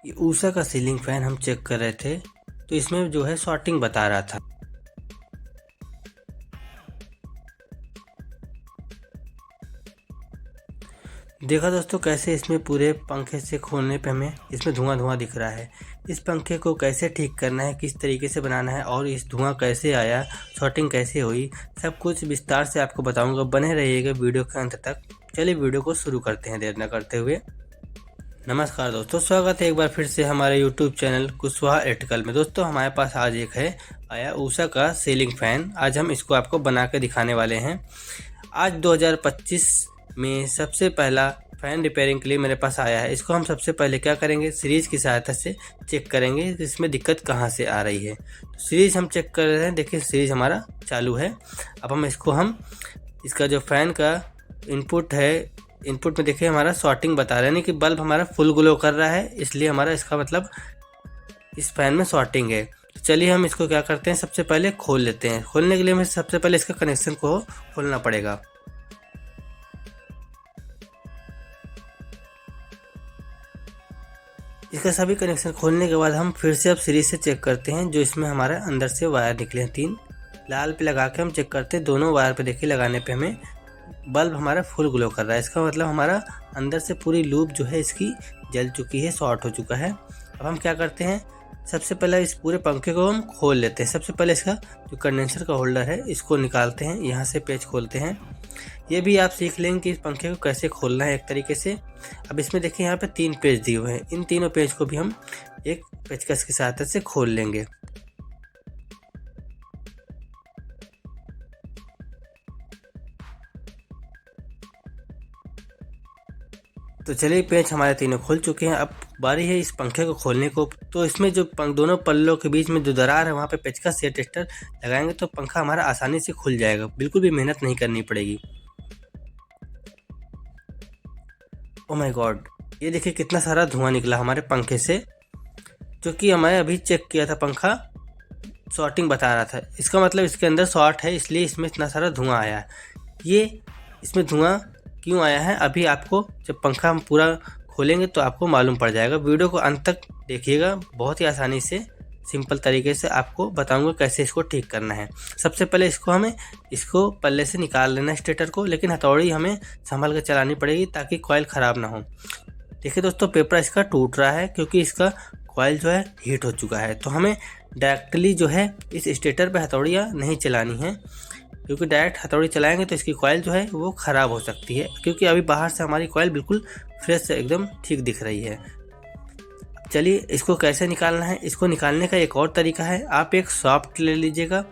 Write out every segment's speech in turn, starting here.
ये ऊषा का ceiling fan हम चेक कर रहे थे, तो इसमें जो है शॉर्टिंग बता रहा था। देखा दोस्तों कैसे इसमें पूरे पंखे से खोलने पे हमें इसमें धुआं धुआं दिख रहा है। इस पंखे को कैसे ठीक करना है, किस तरीके से बनाना है और इस धुआं कैसे आया, शॉर्टिंग कैसे हुई, सब कुछ विस्तार से आपको बताऊंगा। बने रहिएगा वीडियो के अंत तक। चलिए वीडियो को शुरू करते हैं देर न करते हुए। नमस्कार दोस्तों, स्वागत है एक बार फिर से हमारे यूट्यूब चैनल कुशवाहा इलेक्ट्रिकल में। दोस्तों हमारे पास आज एक है आया ऊषा का सीलिंग फैन। आज हम इसको आपको बना के दिखाने वाले हैं। आज 2025 में सबसे पहला फ़ैन रिपेयरिंग के लिए मेरे पास आया है। इसको हम सबसे पहले क्या करेंगे, सीरीज़ की सहायता से चेक करेंगे कि इसमें दिक्कत कहाँ से आ रही है। तो सीरीज़ हम चेक कर रहे हैं, देखिए सीरीज़ हमारा चालू है। अब हम इसका जो फ़ैन का इनपुट है, इनपुट में देखिए हमारा शॉर्टिंग बता रहा है, यानी कि बल्ब हमारा फुल ग्लो कर रहा है, इसलिए हमारा इसका मतलब इस फैन में शॉर्टिंग है। तो चलिए हम इसको क्या करते हैं, सबसे पहले खोल लेते हैं। खोलने के लिए हमें सबसे पहले इसका कनेक्शन को खोलना पड़ेगा। इसका सभी कनेक्शन खोलने के बाद हम फिर से अब सीरीज से चेक करते हैं। जो इसमें हमारे अंदर से वायर निकले हैं 3 लाल पे लगा के हम चेक करते हैं। दोनों वायर पे देखिए लगाने पे हमें बल्ब हमारा फुल ग्लो कर रहा है। इसका मतलब हमारा अंदर से पूरी लूप जो है इसकी जल चुकी है, शॉर्ट हो चुका है। अब हम क्या करते हैं, सबसे पहले इस पूरे पंखे को हम खोल लेते हैं। सबसे पहले इसका जो कंडेंसर का होल्डर है इसको निकालते हैं, यहाँ से पेच खोलते हैं। ये भी आप सीख लेंगे कि इस पंखे को कैसे खोलना है एक तरीके से। अब इसमें देखिए यहाँ पे 3 पेच दिए हुए हैं, इन तीनों पेच को भी हम एक पेचकस की सहायता से खोल लेंगे। तो चलिए पेच हमारे तीनों खुल चुके हैं। अब बारी है इस पंखे को खोलने को। तो इसमें जो दोनों पल्लों के बीच में जो दरार है वहाँ पे पेचकस या टेस्टर लगाएंगे तो पंखा हमारा आसानी से खुल जाएगा, बिल्कुल भी मेहनत नहीं करनी पड़ेगी। ओ माय गॉड, ये देखिए कितना सारा धुआं निकला हमारे पंखे से, जो कि हमारे अभी चेक किया था पंखा शॉर्टिंग बता रहा था। इसका मतलब इसके अंदर शॉर्ट है, इसलिए इसमें इतना सारा धुआं आया है। ये इसमें धुआं क्यों आया है, अभी आपको जब पंखा हम पूरा खोलेंगे तो आपको मालूम पड़ जाएगा। वीडियो को अंत तक देखिएगा, बहुत ही आसानी से सिंपल तरीके से आपको बताऊंगा कैसे इसको ठीक करना है। सबसे पहले इसको पल्ले से निकाल लेना है स्टेटर को, लेकिन हथौड़ी हमें संभल कर चलानी पड़ेगी ताकि कॉइल ख़राब ना हो। देखिए दोस्तों पेपर इसका टूट रहा है क्योंकि इसका कॉइल जो है हीट हो चुका है। तो हमें डायरेक्टली जो है इस स्टेटर पे हथौड़ियाँ नहीं चलानी है, क्योंकि डायरेक्ट हथौड़ी चलाएंगे तो इसकी कॉइल जो है वो ख़राब हो सकती है। क्योंकि अभी बाहर से हमारी कॉइल बिल्कुल फ्रेश एकदम ठीक दिख रही है। चलिए इसको कैसे निकालना है, इसको निकालने का एक और तरीका है, आप एक सॉफ्ट ले लीजिएगा।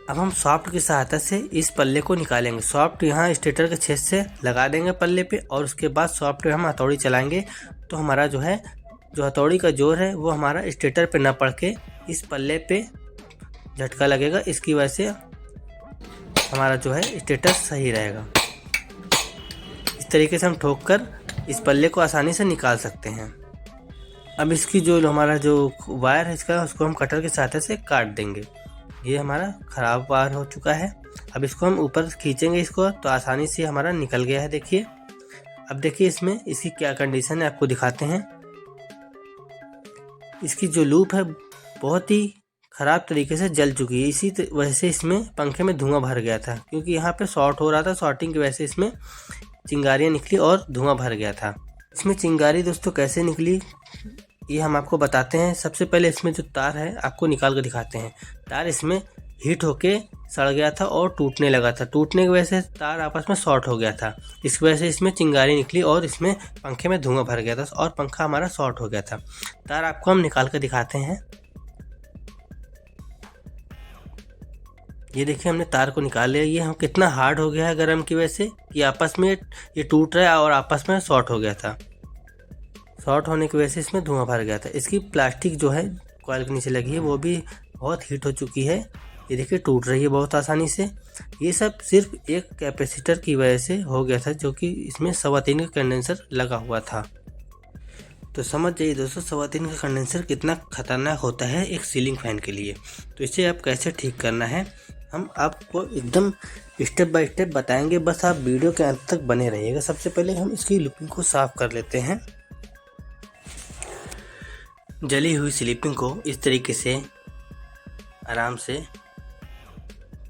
अब हम सॉफ्ट की सहायता से इस पल्ले को निकालेंगे। सॉफ्ट यहाँ स्टेटर के छेद से लगा देंगे पल्ले पे, और उसके बाद सॉफ्ट पे हम हथौड़ी चलाएंगे तो हमारा जो हथौड़ी का जोर है वो हमारा स्टेटर पे ना पड़ के इस पल्ले पे झटका लगेगा। इसकी वजह से हमारा जो है स्टेटर सही रहेगा। इस तरीके से हम ठोक कर इस पल्ले को आसानी से निकाल सकते हैं। अब इसकी जो हमारा जो वायर है इसका, उसको हम कटर की सहायता से काट देंगे। ये हमारा ख़राब वायर हो चुका है। अब इसको हम ऊपर खींचेंगे इसको तो आसानी से हमारा निकल गया है। देखिए अब देखिए इसमें इसकी क्या कंडीशन है आपको दिखाते हैं। इसकी जो लूप है बहुत ही ख़राब तरीके से जल चुकी है। इसी वजह से इसमें पंखे में धुआं भर गया था, क्योंकि यहाँ पे शॉर्ट हो रहा था। शॉर्टिंग की वजह से इसमें चिंगारियाँ निकली और धुआं भर गया था। इसमें चिंगारी दोस्तों कैसे निकली ये हम आपको बताते हैं। सबसे पहले इसमें जो तार है आपको निकाल कर दिखाते हैं। तार इसमें हीट होके सड़ गया था और टूटने लगा था। टूटने की वजह से तार आपस में शॉर्ट हो गया था। इस वजह से इसमें चिंगारी निकली और इसमें पंखे में धुआं भर गया था और पंखा हमारा शॉर्ट हो गया था। तार आपको हम निकाल कर दिखाते हैं। ये देखिए हमने तार को निकाल लिया। ये हम कितना हार्ड हो गया है गर्म की वजह से कि आपस में ये टूट रहा है और आपस में शॉर्ट हो गया था। शॉर्ट होने की वजह से इसमें धुआं भर गया था। इसकी प्लास्टिक जो है कॉइल के नीचे लगी है वो भी बहुत हीट हो चुकी है। ये देखिए टूट रही है बहुत आसानी से। ये सब सिर्फ एक कैपेसिटर की वजह से हो गया था, जो कि इसमें 3.25 का कंडेंसर लगा हुआ था। तो समझ जाइए दोस्तों 3.25 का कंडेंसर कितना खतरनाक होता है एक सीलिंग फैन के लिए। तो इसे आप कैसे ठीक करना है हम आपको एकदम स्टेप बाय स्टेप बताएंगे, बस आप वीडियो के अंत तक बने रहिएगा। सबसे पहले हम इसकी लूपिंग को साफ़ कर लेते हैं। जली हुई स्लीपिंग को इस तरीके से आराम से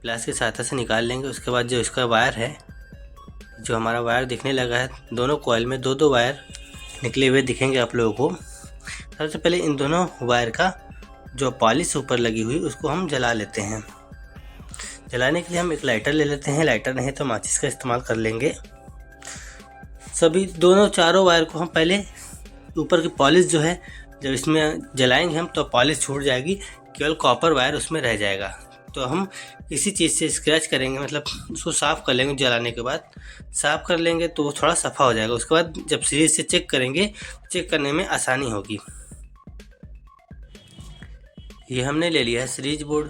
प्लास की सहायता से निकाल लेंगे। उसके बाद जो इसका वायर है, जो हमारा वायर दिखने लगा है, दोनों कॉइल में दो वायर निकले हुए दिखेंगे आप लोगों को। सबसे पहले इन दोनों वायर का जो पॉलिश ऊपर लगी हुई उसको हम जला लेते हैं। जलाने के लिए हम एक लाइटर ले लेते हैं, लाइटर नहीं तो माचिस का इस्तेमाल कर लेंगे। सभी दोनों चारों वायर को हम पहले ऊपर की पॉलिश जो है, जब इसमें जलाएंगे हम तो पॉलिश छूट जाएगी, केवल कॉपर वायर उसमें रह जाएगा। तो हम इसी चीज़ से स्क्रैच करेंगे, मतलब उसको साफ़ कर लेंगे। जलाने के बाद साफ़ कर लेंगे तो वो थोड़ा सफ़ा हो जाएगा। उसके बाद जब सीरीज से चेक करेंगे, चेक करने में आसानी होगी। ये हमने ले लिया है सीरीज बोर्ड।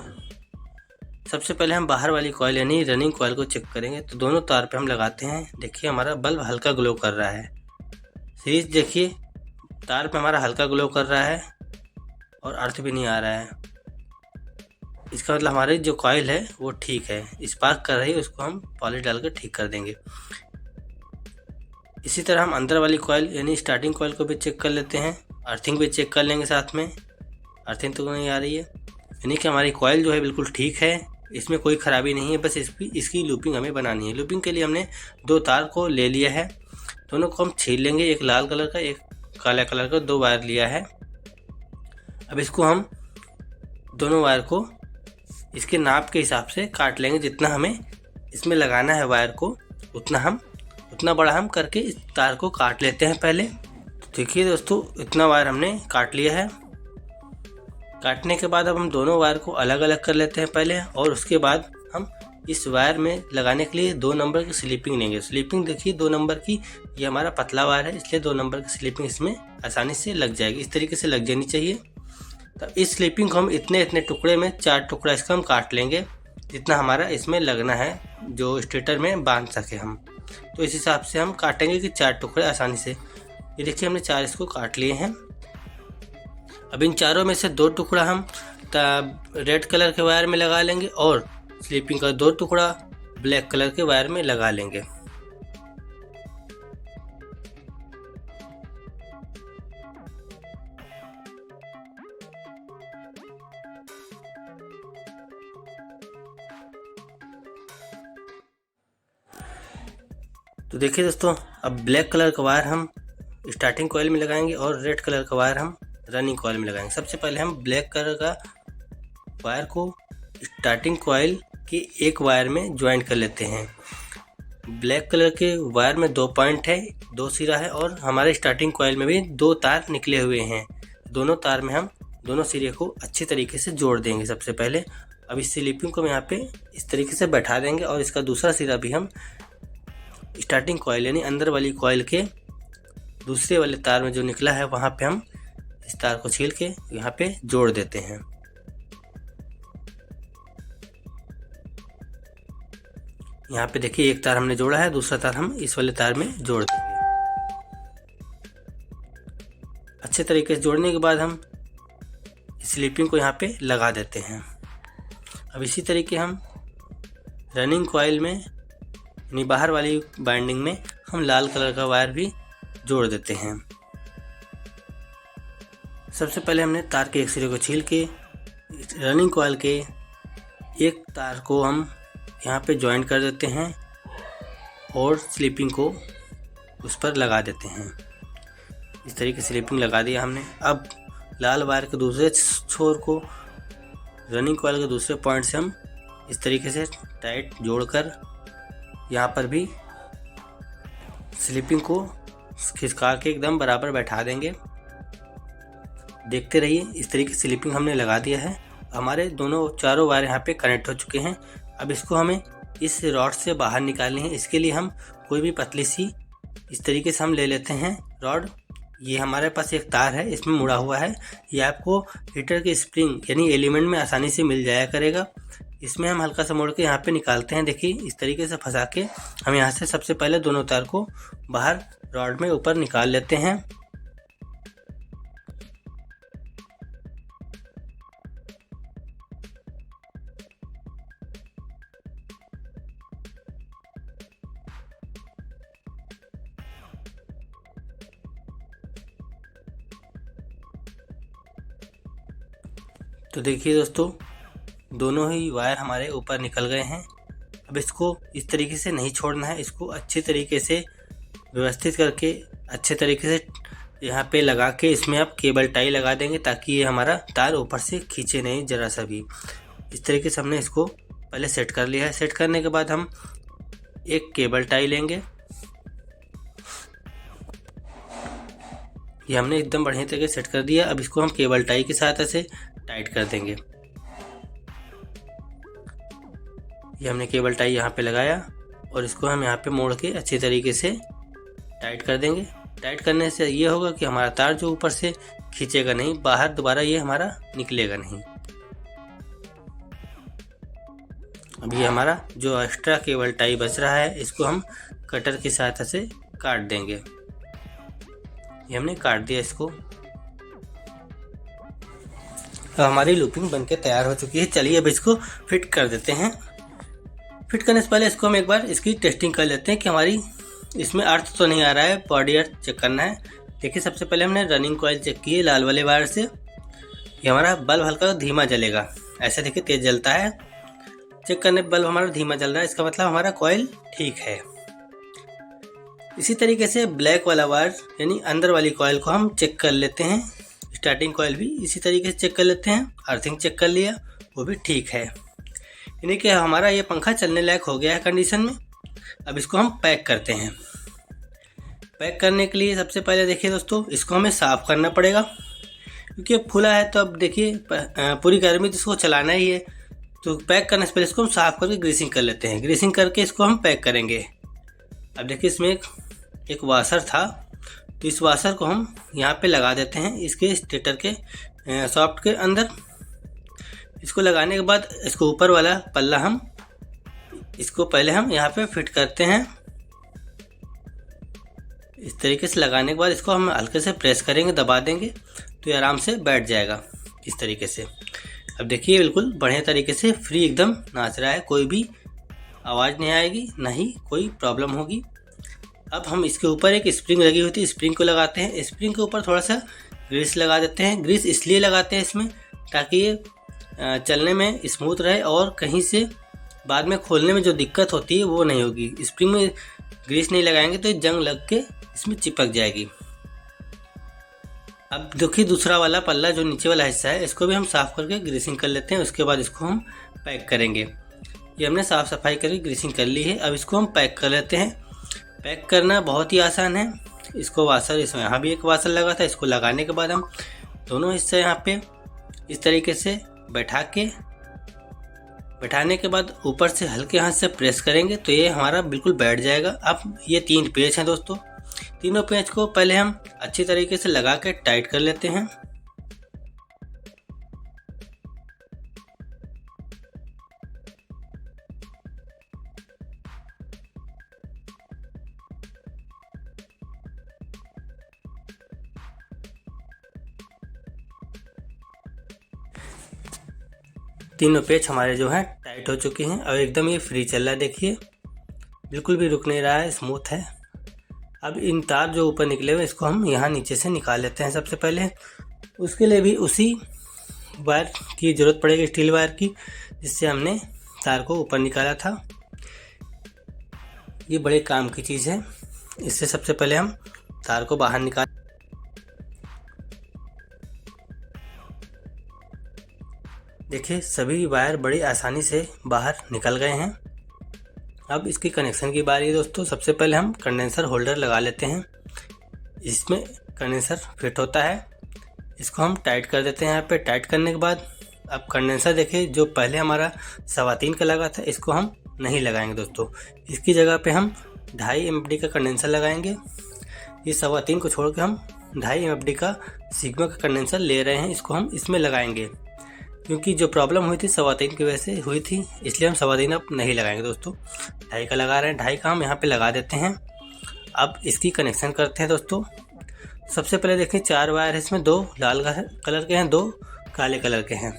सबसे पहले हम बाहर वाली कॉइल यानी रनिंग कॉइल को चेक करेंगे। तो दोनों तार पे हम लगाते हैं। देखिए हमारा बल्ब हल्का ग्लो कर रहा है। सीरीज देखिए तार पे हमारा हल्का ग्लो कर रहा है और अर्थ भी नहीं आ रहा है। इसका मतलब हमारी जो कॉइल है वो ठीक है, स्पार्क कर रही है, उसको हम पॉलिश डालकर ठीक कर देंगे। इसी तरह हम अंदर वाली कॉइल यानी स्टार्टिंग कॉइल को भी चेक कर लेते हैं। अर्थिंग भी चेक कर लेंगे साथ में। अर्थिंग तो नहीं आ रही है, यानी कि हमारी कॉइल जो है बिल्कुल ठीक है, इसमें कोई ख़राबी नहीं है। बस इसकी लूपिंग हमें बनानी है। लूपिंग के लिए हमने दो तार को ले लिया है, दोनों को हम छील लेंगे। एक लाल कलर का, एक काला कलर का, दो वायर लिया है। अब इसको हम दोनों वायर को इसके नाप के हिसाब से काट लेंगे। जितना हमें इसमें लगाना है वायर को उतना बड़ा हम करके इस तार को काट लेते हैं पहले। तो देखिए दोस्तों, इतना वायर हमने काट लिया है। काटने के बाद अब हम दोनों वायर को अलग अलग कर लेते हैं पहले, और उसके बाद हम इस वायर में लगाने के लिए 2 नंबर की स्लीपिंग लेंगे। स्लीपिंग देखिए 2 नंबर की, ये हमारा पतला वायर है इसलिए 2 नंबर की स्लीपिंग इसमें आसानी से लग जाएगी। इस तरीके से लग जानी चाहिए। तो इस स्लीपिंग को हम इतने टुकड़े में 4 टुकड़ा इसका हम काट लेंगे, जितना हमारा इसमें लगना है, जो स्टेटर में बांध सके हम। तो इस हिसाब से हम काटेंगे कि 4 टुकड़े आसानी से। ये देखिए हमने 4 इसको काट लिए हैं। अब इन चारों में से 2 टुकड़ा हम रेड कलर के वायर में लगा लेंगे और स्लीपिंग का 2 टुकड़ा ब्लैक कलर के वायर में लगा लेंगे। तो देखिए दोस्तों, अब ब्लैक कलर का वायर हम स्टार्टिंग कॉइल में लगाएंगे और रेड कलर का वायर हम रनिंग कॉइल में लगाएंगे। सबसे पहले हम ब्लैक कलर का वायर को स्टार्टिंग कॉइल के एक वायर में ज्वाइन कर लेते हैं। ब्लैक कलर के वायर में 2 पॉइंट है, 2 सिरा है, और हमारे स्टार्टिंग कॉइल में भी 2 तार निकले हुए हैं। दोनों तार में हम दोनों सिरे को अच्छी तरीके से जोड़ देंगे सबसे पहले। अब इस स्लीपिंग को हम यहाँ पे इस तरीके से बैठा देंगे और इसका दूसरा सिरा भी हम स्टार्टिंग कॉइल यानी अंदर वाली कॉइल के दूसरे वाले तार में जो निकला है वहाँ पे हम इस तार को छील के यहाँ पे जोड़ देते हैं। यहाँ पे देखिए एक तार हमने जोड़ा है, दूसरा तार हम इस वाले तार में जोड़ देंगे। अच्छे तरीके से जोड़ने के बाद हम स्लीपिंग को यहाँ पे लगा देते हैं। अब इसी तरीके हम रनिंग कॉइल में यानी बाहर वाली बाइंडिंग में हम लाल कलर का वायर भी जोड़ देते हैं। सबसे पहले हमने तार के एक सिरे को छील के रनिंग कॉइल के एक तार को हम यहाँ पे ज्वाइन कर देते हैं और स्लीपिंग को उस पर लगा देते हैं। इस तरीके से स्लीपिंग लगा दिया हमने। अब लाल वायर के दूसरे छोर को रनिंग कॉइल के दूसरे पॉइंट से हम इस तरीके से टाइट जोड़कर यहाँ पर भी स्लीपिंग को खिसका के एकदम बराबर बैठा देंगे। देखते रहिए, इस तरीके से स्लीपिंग हमने लगा दिया है। हमारे दोनों चारों वायर यहाँ पे कनेक्ट हो चुके हैं। अब इसको हमें इस रॉड से बाहर निकालनी है। इसके लिए हम कोई भी पतली सी इस तरीके से हम ले लेते हैं रॉड। ये हमारे पास एक तार है, इसमें मुड़ा हुआ है। ये आपको हीटर के स्प्रिंग यानी एलिमेंट में आसानी से मिल जाया करेगा। इसमें हम हल्का सा मोड़ के यहाँ पे निकालते हैं। देखिए इस तरीके से फंसा के हम यहाँ से सबसे पहले दोनों तार को बाहर रॉड में ऊपर निकाल लेते हैं। तो देखिए दोस्तों, दोनों ही वायर हमारे ऊपर निकल गए हैं। अब इसको इस तरीके से नहीं छोड़ना है, इसको अच्छे तरीके से व्यवस्थित करके अच्छे तरीके से यहाँ पे लगा के इसमें आप केबल टाई लगा देंगे ताकि ये हमारा तार ऊपर से खींचे नहीं ज़रा सा भी। इस तरीके से हमने इसको पहले सेट कर लिया है। सेट करने के बाद हम एक केबल टाई लेंगे। ये हमने एकदम बढ़िया तरीके से सेट कर दिया। अब इसको हम केबल टाई की सहायता से टाइट कर देंगे। ये हमने केबल टाई यहाँ पे लगाया और इसको हम यहाँ पे मोड़ के अच्छी तरीके से टाइट कर देंगे। टाइट करने से ये होगा कि हमारा तार जो ऊपर से खींचेगा नहीं, बाहर दोबारा ये हमारा निकलेगा नहीं। अब ये हमारा जो एक्स्ट्रा केबल टाई बच रहा है इसको हम कटर की सहायता से काट देंगे। ये हमने काट दिया इसको। अब हमारी लूपिंग बनके तैयार हो चुकी है। चलिए अब इसको फिट कर देते हैं। फिट करने से पहले इसको हम एक बार इसकी टेस्टिंग कर लेते हैं कि हमारी इसमें अर्थ तो नहीं आ रहा है। बॉडी अर्थ चेक करना है। देखिए, सबसे पहले हमने रनिंग कॉइल चेक की है लाल वाले वायर से। ये हमारा बल्ब हल्का धीमा जलेगा, ऐसे देखिए तेज जलता है। चेक करने पर बल्ब हमारा धीमा जल रहा है, इसका मतलब हमारा कॉइल ठीक है। इसी तरीके से ब्लैक वाला वायर यानी अंदर वाली कॉइल को हम चेक कर लेते हैं। स्टार्टिंग कॉइल भी इसी तरीके से चेक कर लेते हैं। अर्थिंग चेक कर लिया, वो भी ठीक है। यानी कि हमारा ये पंखा चलने लायक हो गया है कंडीशन में। अब इसको हम पैक करते हैं। पैक करने के लिए सबसे पहले देखिए दोस्तों, इसको हमें साफ़ करना पड़ेगा क्योंकि फूला है। तो अब देखिए पूरी गर्मी तो इसको चलाना ही है, तो पैक करने से पहले इसको हम साफ़ करके ग्रीसिंग कर लेते हैं। ग्रीसिंग करके इसको हम पैक करेंगे। अब देखिए, इसमें एक वाशर था, तो इस वाशर को हम यहाँ पे लगा देते हैं इसके स्टेटर के सॉफ्ट के अंदर। इसको लगाने के बाद इसको ऊपर वाला पल्ला हम इसको पहले हम यहाँ पे फिट करते हैं। इस तरीके से लगाने के बाद इसको हम हल्के से प्रेस करेंगे, दबा देंगे तो ये आराम से बैठ जाएगा इस तरीके से। अब देखिए, बिल्कुल बढ़िया तरीके से फ्री एकदम नाच रहा है, कोई भी आवाज़ नहीं आएगी, ना ही कोई प्रॉब्लम होगी। अब हम इसके ऊपर एक स्प्रिंग लगी हुई थी, स्प्रिंग को लगाते हैं। स्प्रिंग के ऊपर थोड़ा सा ग्रीस लगा देते हैं। ग्रीस इसलिए लगाते हैं इसमें ताकि ये चलने में स्मूथ रहे और कहीं से बाद में खोलने में जो दिक्कत होती है वो नहीं होगी। स्प्रिंग में ग्रीस नहीं लगाएंगे तो जंग लग के इसमें चिपक जाएगी। अब देखिए, दूसरा वाला पल्ला जो नीचे वाला हिस्सा है इसको भी हम साफ़ करके ग्रीसिंग कर लेते हैं। उसके बाद इसको हम पैक करेंगे। ये हमने साफ़ सफाई करके ग्रीसिंग कर ली है। अब इसको हम पैक कर लेते हैं। पैक करना बहुत ही आसान है। इसको वाशर, इसमें यहाँ भी एक वाशर लगा था, इसको लगाने के बाद हम दोनों हिस्से यहाँ पे इस तरीके से बैठाने के बाद ऊपर से हल्के हाथ से प्रेस करेंगे तो ये हमारा बिल्कुल बैठ जाएगा। अब ये 3 पेच हैं दोस्तों। तीनों पेच को पहले हम अच्छी तरीके से लगा के टाइट कर लेते हैं। तीनों पेच हमारे जो हैं टाइट हो चुके हैं। अब एकदम ये फ्री चल रहा है, देखिए बिल्कुल भी रुक नहीं रहा है, स्मूथ है। अब इन तार जो ऊपर निकले हुए इसको हम यहाँ नीचे से निकाल लेते हैं सबसे पहले। उसके लिए भी उसी वायर की ज़रूरत पड़ेगी, स्टील वायर की, जिससे हमने तार को ऊपर निकाला था। ये बड़े काम की चीज़ है। इससे सबसे पहले हम तार को बाहर निकाल। देखिए, सभी वायर बड़ी आसानी से बाहर निकल गए हैं। अब इसकी कनेक्शन की बारी है दोस्तों। सबसे पहले हम कंडेंसर होल्डर लगा लेते हैं। इसमें कंडेंसर फिट होता है, इसको हम टाइट कर देते हैं यहाँ पे। टाइट करने के बाद अब कंडेंसर देखिए, जो पहले हमारा 3.25 का लगा था इसको हम नहीं लगाएंगे दोस्तों। इसकी जगह पे हम 2.5 MFD का कंडेंसर लगाएंगे। ये 3.25 को छोड़ के हम 2.5 MFD का सिग्मा का कंडेंसर ले रहे हैं, इसको हम इसमें लगाएंगे। क्योंकि जो प्रॉब्लम हुई थी 3.25 की वजह से हुई थी, इसलिए हम 3.25 अब नहीं लगाएंगे दोस्तों। 2.5 का लगा रहे हैं। 2.5 का हम यहाँ पे लगा देते हैं। अब इसकी कनेक्शन करते हैं दोस्तों। सबसे पहले देखिए, 4 वायर है इसमें, 2 लाल कलर के हैं, 2 काले कलर के हैं।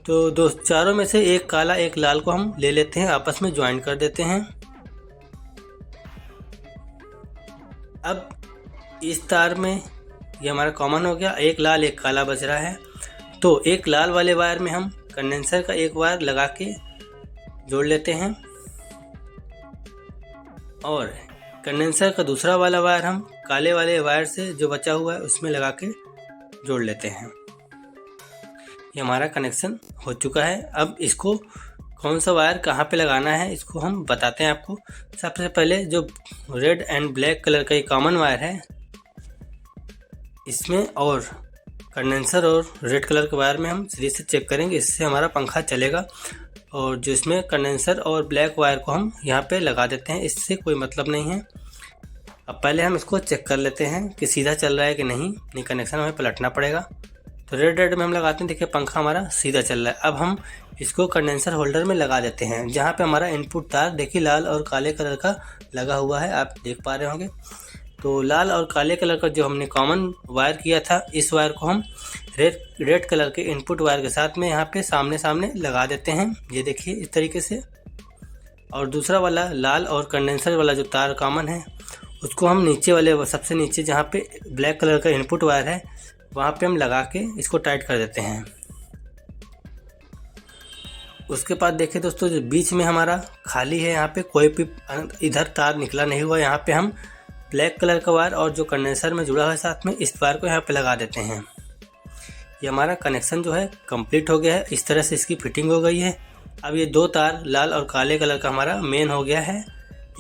तो चारों में से एक काला एक लाल को हम ले लेते हैं, आपस में ज्वाइन कर देते हैं। अब इस तार में ये हमारा कॉमन हो गया, एक लाल एक काला बच रहा है। तो एक लाल वाले वायर में हम कंडेंसर का एक वायर लगा के जोड़ लेते हैं और कंडेंसर का दूसरा वाला वायर हम काले वाले वायर से जो बचा हुआ है उसमें लगा के जोड़ लेते हैं। ये हमारा कनेक्शन हो चुका है। अब इसको कौन सा वायर कहाँ पे लगाना है इसको हम बताते हैं आपको। सबसे पहले जो रेड एंड ब्लैक कलर का ये कॉमन वायर है इसमें और कंडेंसर और रेड कलर के वायर में हम सीरीज से चेक करेंगे, इससे हमारा पंखा चलेगा। और जो इसमें कंडेंसर और ब्लैक वायर को हम यहाँ पे लगा देते हैं, इससे कोई मतलब नहीं है। अब पहले हम इसको चेक कर लेते हैं कि सीधा चल रहा है कि नहीं कनेक्शन हमें पलटना पड़ेगा। तो रेड में हम लगाते हैं, देखिए पंखा हमारा सीधा चल रहा है। अब हम इसको कंडेंसर होल्डर में लगा देते हैं जहाँ पे हमारा इनपुट तार देखिए लाल और काले कलर का लगा हुआ है, आप देख पा रहे होंगे। तो लाल और काले कलर का जो हमने कॉमन वायर किया था इस वायर को हम रेड कलर के इनपुट वायर के साथ में यहाँ पे सामने सामने लगा देते हैं, ये देखिए इस तरीके से। और दूसरा वाला लाल और कंडेंसर वाला जो तार कॉमन है उसको हम नीचे वाले सबसे नीचे जहाँ पे ब्लैक कलर का इनपुट वायर है वहाँ पे हम लगा के इसको टाइट कर देते हैं। उसके बाद देखिए दोस्तों जो बीच में हमारा खाली है, यहाँ पे कोई भी इधर तार निकला नहीं हुआ, यहाँ पे हम ब्लैक कलर का वायर और जो कंडेंसर में जुड़ा हुआ है साथ में इस वायर को यहाँ पे लगा देते हैं। ये हमारा कनेक्शन जो है कंप्लीट हो गया है। इस तरह से इसकी फिटिंग हो गई है। अब ये दो तार लाल और काले कलर का हमारा मेन हो गया है।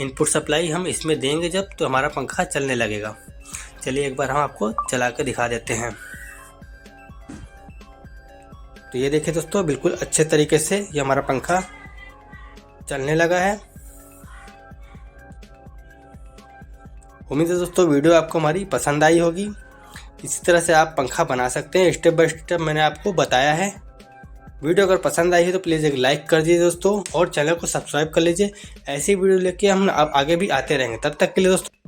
इनपुट सप्लाई हम इसमें देंगे जब तो हमारा पंखा चलने लगेगा। चलिए एक बार हम आपको चला के दिखा देते हैं। तो ये देखिए दोस्तों बिल्कुल अच्छे तरीके से ये हमारा पंखा चलने लगा है। उम्मीद है दोस्तों वीडियो आपको हमारी पसंद आई होगी। इसी तरह से आप पंखा बना सकते हैं, स्टेप बाय स्टेप मैंने आपको बताया है। वीडियो अगर पसंद आई है तो प्लीज़ एक लाइक कर दीजिए दोस्तों और चैनल को सब्सक्राइब कर लीजिए। ऐसी वीडियो लेके हम आगे भी आते रहेंगे। तब तक के लिए दोस्तों